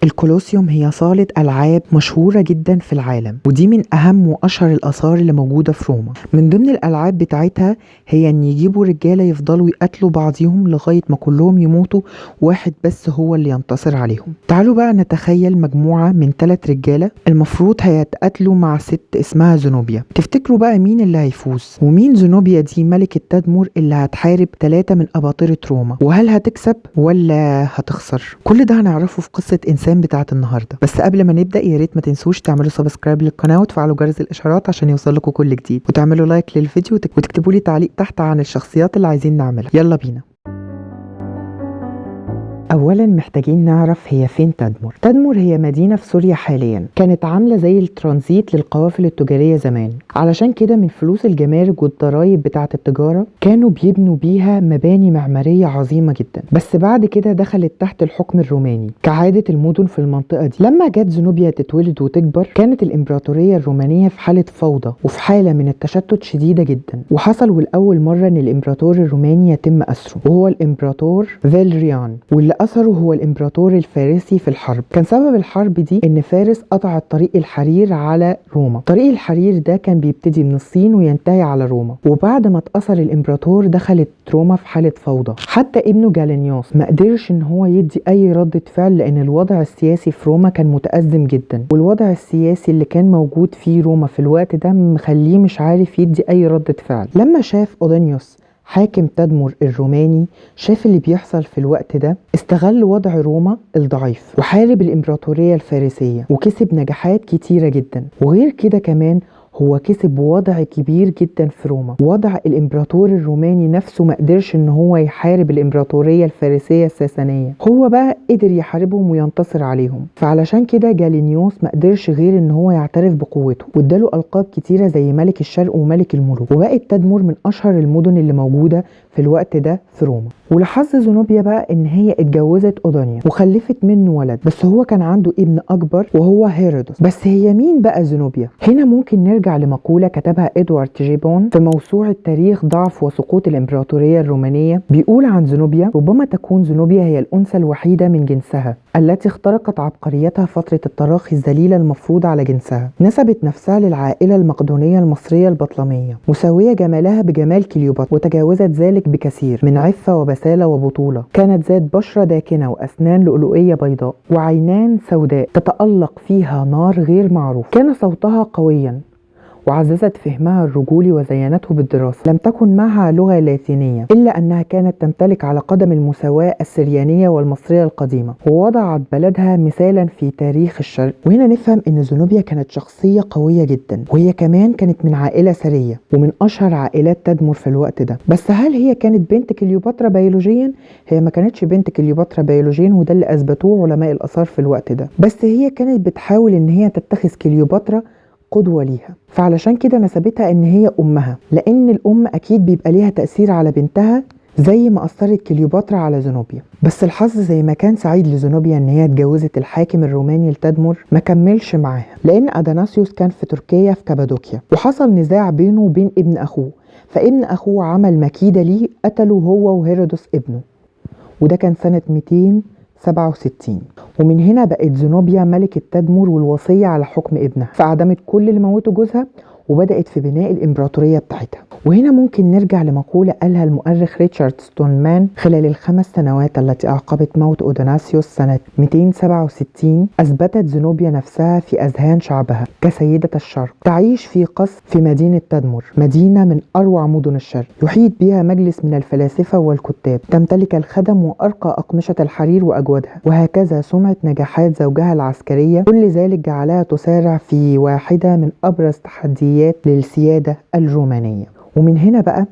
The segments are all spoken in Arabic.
الكولوسيوم هي صالة ألعاب مشهورة جدا في العالم، ودي من أهم وأشهر الآثار اللي موجودة في روما. من ضمن الألعاب بتاعتها هي إن يجيبوا رجالة يفضلوا يقتلوا بعضهم لغاية ما كلهم يموتوا، واحد بس هو اللي ينتصر عليهم. تعالوا بقى نتخيل مجموعة من 3 رجالة المفروض هيتقاتلوا مع ست اسمها زنوبيا. تفتكروا بقى مين اللي هيفوز؟ ومين زنوبيا دي ملكة تدمر اللي هتحارب 3 من أباطرة روما؟ وهل هتكسب ولا هتخسر؟ كل ده هنعرفه في قصة إنسان بتاعت النهارده. بس قبل ما نبدا يا ريت ما تنسوش تعملوا سبسكرايب للقناه وتفعلوا جرس الاشعارات عشان يوصلكوا كل جديد، وتعملوا لايك للفيديو وتكتبوا لي تعليق تحت عن الشخصيات اللي عايزين نعملها. يلا بينا. اولا محتاجين نعرف هي فين تدمر. تدمر هي مدينة في سوريا حاليا، كانت عاملة زي الترانزيت للقوافل التجارية زمان. علشان كده من فلوس الجمارك والضرايب بتاعة التجارة كانوا بيبنوا بيها مباني معمارية عظيمة جدا. بس بعد كده دخلت تحت الحكم الروماني كعادة المدن في المنطقة دي. لما جت زنوبيا تتولد وتكبر كانت الامبراطورية الرومانية في حالة فوضى وفي حالة من التشتت شديدة جدا، وحصل والأول مرة ان الامبراطور الروماني يتم أسره، وهو الامبراطور فالريان، واللي أثره هو الإمبراطور الفارسي في الحرب. كان سبب الحرب دي إن فارس قطعت طريق الحرير على روما. طريق الحرير ده كان بيبتدي من الصين وينتهي على روما، وبعد ما اتأثر الإمبراطور دخلت روما في حالة فوضى. حتى ابنه جالينيوس ما قدرش إن هو يدي أي ردة فعل، لأن الوضع السياسي في روما كان متأزم جدا، والوضع السياسي اللي كان موجود في روما في الوقت ده مخليه مش عارف يدي أي ردة فعل. لما شاف أودونيوس حاكم تدمر الروماني شاف اللي بيحصل في الوقت ده، استغل وضع روما الضعيف وحارب الإمبراطورية الفارسية وكسب نجاحات كتيرة جدا. وغير كده كمان هو كسب وضع كبير جدا في روما. وضع الامبراطور الروماني نفسه ما قدرش ان هو يحارب الامبراطورية الفارسية الساسانية، هو بقى قدر يحاربهم وينتصر عليهم. فعلشان كده جالينيوس ما قدرش غير ان هو يعترف بقوته، واداله القاب كتيرة زي ملك الشرق وملك الملوك، وبقت تدمر من اشهر المدن اللي موجودة في الوقت ده في روما. ولحظ زنوبيا بقى ان هي اتجوزت اودونيا وخلفت منه ولد، بس هو كان عنده ابن اكبر وهو هيرودوس. بس هي مين بقى زنوبيا؟ هنا ممكن نرجع لمقولة كتبها ادوارد جيبون في موسوعة تاريخ ضعف وسقوط الامبراطورية الرومانية. بيقول عن زنوبيا: ربما تكون زنوبيا هي الانثى الوحيدة من جنسها التي اخترقت عبقريتها فترة التراخي الذليلة المفروض على جنسها. نسبت نفسها للعائلة المقدونية المصرية البطلمية، مساوية جمالها بجمال كليوباترا، وتجاوزت ذلك بكثير من عفة وبسالة وبطولة. كانت ذات بشرة داكنة وأسنان لؤلؤية بيضاء وعينان سوداء تتألق فيها نار غير معروف. كان صوتها قويا وعززت فهمها الرجولي وزينته بالدراسة. لم تكن معها لغة لاتينية، إلا أنها كانت تمتلك على قدم المساواة السريانية والمصرية القديمة، ووضعت بلدها مثالا في تاريخ الشرق. وهنا نفهم أن زنوبيا كانت شخصية قوية جدا، وهي كمان كانت من عائلة ثرية ومن أشهر عائلات تدمر في الوقت ده. بس هل هي كانت بنت كليوباترا بيولوجيا؟ هي ما كانتش بنت كليوباترا بيولوجيا، وده اللي أثبتوه علماء الآثار في الوقت ده. بس هي كانت بتحاول أن هي تتخذ كليوباترا قدوة ليها، فعلشان كده نسبتها ان هي امها، لان الام اكيد بيبقى ليها تأثير على بنتها زي ما اثرت كليوباترا على زنوبيا. بس الحظ زي ما كان سعيد لزنوبيا ان هي اتجوزت الحاكم الروماني لتدمر ما كملش معاها، لان اداناسيوس كان في تركيا في كابادوكيا، وحصل نزاع بينه وبين ابن اخوه، فابن اخوه عمل مكيدة ليه قتله هو وهيرودوس ابنه، وده كان سنة 267. ومن هنا بقت زنوبيا ملكة تدمر والوصية على حكم ابنها، فأعدمت كل اللي موته جوزها وبدأت في بناء الإمبراطورية بتاعتها. وهنا ممكن نرجع لمقولة قالها المؤرخ ريتشارد ستونمان خلال ال5 سنوات التي أعقبت موت أودوناسيوس سنة 267. أثبتت زنوبيا نفسها في أذهان شعبها كسيدة الشرق، تعيش في قصر في مدينة تدمر، مدينة من أروع مدن الشرق، يحيط بها مجلس من الفلاسفة والكتاب، تمتلك الخدم وأرقى أقمشة الحرير وأجودها، وهكذا سمعة نجاحات زوجها العسكرية. كل ذلك جعلها تسارع في واحدة من أبرز تحديات للسيادة الرومانية. ومن هنا بقى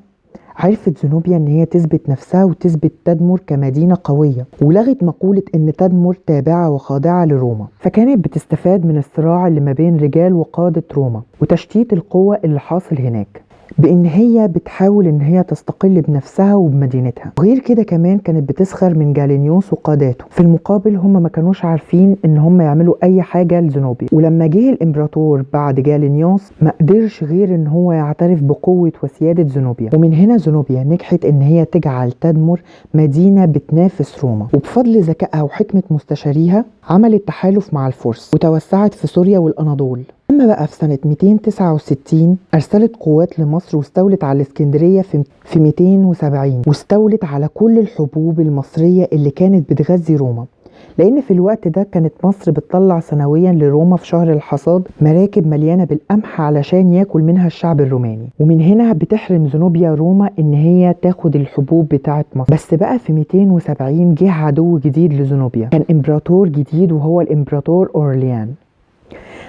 عرفت زنوبيا ان هي تثبت نفسها وتثبت تدمر كمدينة قوية، ولغت مقولة ان تدمر تابعة وخاضعة لروما. فكانت بتستفاد من الصراع اللي ما بين رجال وقادة روما وتشتيت القوة اللي حاصل هناك. بإن هي بتحاول إن هي تستقل بنفسها وبمدينتها. وغير كده كمان كانت بتسخر من جالينيوس وقاداته، في المقابل هم ما كانوش عارفين إن هم يعملوا أي حاجة لزنوبيا. ولما جه الإمبراطور بعد جالينيوس ما قدرش غير إن هو يعترف بقوة وسيادة زنوبيا، ومن هنا زنوبيا نجحت إن هي تجعل تدمر مدينة بتنافس روما. وبفضل ذكائها وحكمة مستشاريها عملت تحالف مع الفرس وتوسعت في سوريا والأناضول. أما بقى في سنة 269 أرسلت قوات لمصر واستولت على الإسكندرية في 270، واستولت على كل الحبوب المصرية اللي كانت بتغذي روما، لأن في الوقت ده كانت مصر بتطلع سنويا لروما في شهر الحصاد مراكب مليانة بالقمح علشان ياكل منها الشعب الروماني. ومن هنا بتحرم زنوبيا روما إن هي تاخد الحبوب بتاعت مصر. بس بقى في 270 جه عدو جديد لزنوبيا، كان إمبراطور جديد وهو الإمبراطور أورليان.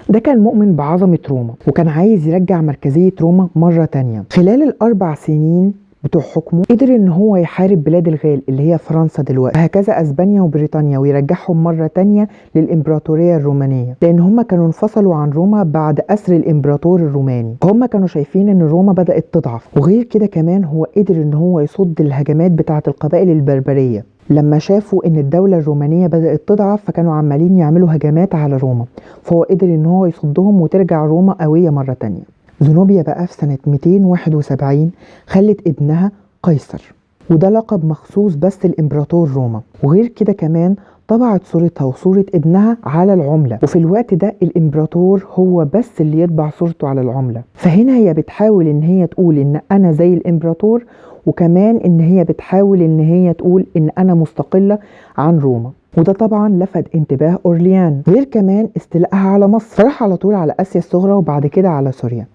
ده كان مؤمن بعظمة روما وكان عايز يرجع مركزية روما مرة تانية. خلال ال4 سنين بتوع حكمه قدر ان هو يحارب بلاد الغال اللي هي فرنسا دلوقتي، وهكذا اسبانيا وبريطانيا، ويرجعهم مرة تانية للإمبراطورية الرومانية، لان هم كانوا انفصلوا عن روما بعد أسر الإمبراطور الروماني. هم كانوا شايفين ان روما بدأت تضعف. وغير كده كمان هو قدر ان هو يصد الهجمات بتاعة القبائل البربرية. لما شافوا ان الدولة الرومانية بدأت تضعف فكانوا عمالين يعملوا هجمات على روما، فهو قدر ان هو يصدهم وترجع روما قوية مرة تانية. زنوبيا بقى في سنة 271 خلت ابنها قيصر، وده لقب مخصوص بس الامبراطور روما. وغير كده كمان طبعت صورتها وصورة ابنها على العملة، وفي الوقت ده الامبراطور هو بس اللي يطبع صورته على العملة. فهنا هي بتحاول ان هي تقول ان انا زي الامبراطور، وكمان ان هي بتحاول ان هي تقول ان انا مستقلة عن روما. وده طبعا لفت انتباه أورليان، غير كمان استيلائها على مصر، فراح على طول على آسيا الصغرى وبعد كده على سوريا.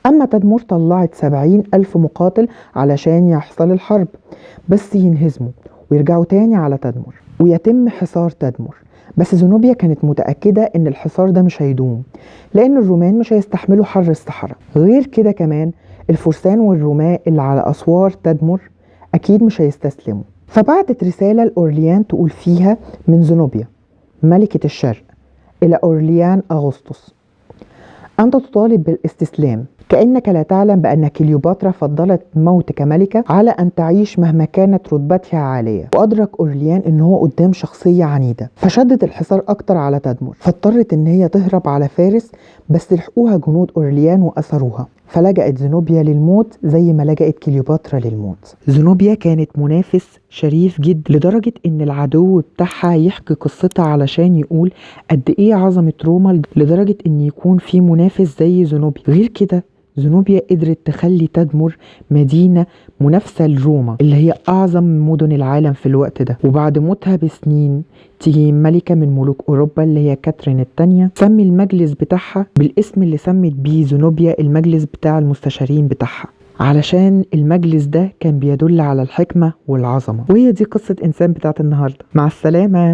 أما تدمر طلعت 70,000 مقاتل علشان يحصل الحرب، بس ينهزموا ويرجعوا تاني على تدمر ويتم حصار تدمر. بس زنوبيا كانت متأكدة ان الحصار ده مش هيدوم، لأن الرومان مش هيستحملوا حر الصحراء. غير كده كمان الفرسان والرماة اللي على أسوار تدمر أكيد مش هيستسلموا. فبعتت رسالة لأورليان تقول فيها من زنوبيا ملكة الشرق إلى أورليان أغسطس: أنت تطالب بالاستسلام، كأنك لا تعلم بأن كليوباترا فضلت موت كملكة على أن تعيش مهما كانت رتبتها عالية. وأدرك أورليان إن هو قدام شخصية عنيدة، فشدت الحصار أكتر على تدمر، فاضطرت إن هي تهرب على فارس، بس لحقوها جنود أورليان وأسروها، فلجأت زنوبيا للموت زي ما لجأت كليوباترا للموت. زنوبيا كانت منافس شريف جدا، لدرجة ان العدو بتاعها يحكي قصتها علشان يقول قد ايه عظمة روما، لدرجة ان يكون في منافس زي زنوبيا. غير كده زنوبيا قدرت تخلي تدمر مدينة منافسة لروما اللي هي أعظم مدن العالم في الوقت ده. وبعد موتها بسنين تيجي ملكة من ملوك أوروبا اللي هي كاترين الثانية سمي المجلس بتاعها بالاسم اللي سمت بيه زنوبيا، المجلس بتاع المستشارين بتاعها، علشان المجلس ده كان بيدل على الحكمة والعظمة. وهي دي قصة إنسان بتاعت النهاردة. مع السلامة.